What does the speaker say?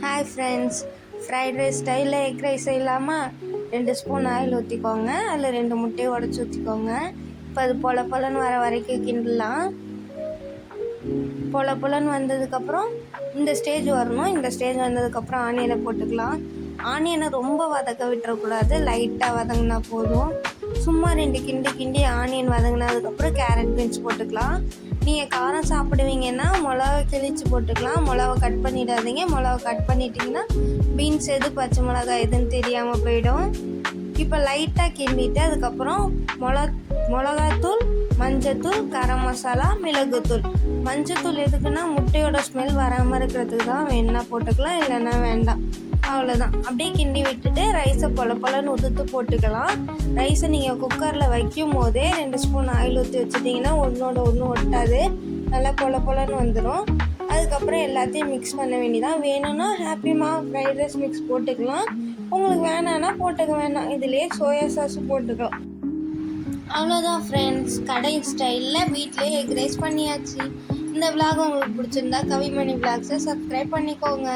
Hi friends, fried rice ஸ்டைலில் egg rice செய்யலாமா? 2 spoon oil ஊற்றிக்கோங்க. அதில் 2 முட்டையை உடச்சி ஊற்றிக்கோங்க. இப்போ அது பொலன்னு வர வரைக்கும் கிண்டலாம். பொலன்னு வந்ததுக்கப்புறம் இந்த ஸ்டேஜ் வரணும். இந்த ஸ்டேஜ் வந்ததுக்கப்புறம் ஆனியனை போட்டுக்கலாம். ஆனியனை ரொம்ப வதக்க விட்டுறக்கூடாது, லைட்டாக வதங்கினா போதும். சும்மா 2 கிண்டி ஆனியன் வதங்கினதுக்கப்புறம் கேரட் பீன்ஸ் போட்டுக்கலாம். நீங்கள் காரம் சாப்பிடுவீங்கன்னா மிளகா கிழிச்சு போட்டுக்கலாம். மிளகா கட் பண்ணிடாதீங்க. மிளகா கட் பண்ணிட்டீங்கன்னா பீன்ஸ் எது பச்சை மிளகாய் எதுன்னு தெரியாமல் போயிடும். இப்போ லைட்டாக கிண்டிட்டு அதுக்கப்புறம் மிளகாத்தூள், மஞ்சத்தூள், கரம் மசாலா, மிளகுத்தூள். மஞ்சத்தூள் எதுக்குன்னா முட்டையோட ஸ்மெல் வராமல் இருக்கிறதுக்கு தான். வேணா போட்டுக்கலாம், இல்லைன்னா வேண்டாம். அவ்வளோதான். அப்படியே கிண்டி விட்டுட்டு ரைஸை பொலன்னு உதுத்து போட்டுக்கலாம். ரைஸை நீங்கள் குக்கரில் வைக்கும் போதே 2 ஸ்பூன் ஆயில் ஊற்றி வச்சுட்டிங்கன்னா ஒன்றோட ஒன்று ஒட்டாது, நல்லா பொலன்னு வந்துடும். அதுக்கப்புறம் எல்லாத்தையும் மிக்ஸ் பண்ண வேண்டியதான். வேணும்னா ஹாப்பிமா ஃப்ரைட் ரைஸ் மிக்ஸ் போட்டுக்கலாம். உங்களுக்கு வேணான்னா போட்டுக்க வேணாம். இதுலேயே சோயா சாஸும் போட்டுக்கலாம். அவ்வளோதான் ஃப்ரெண்ட்ஸ், கடை ஸ்டைலில் வீட்டிலே எக் ரைஸ் பண்ணியாச்சு. இந்த விலாக் உங்களுக்கு பிடிச்சிருந்தா கவிமணி விலாக்ஸை சப்ஸ்கிரைப் பண்ணிக்கோங்க.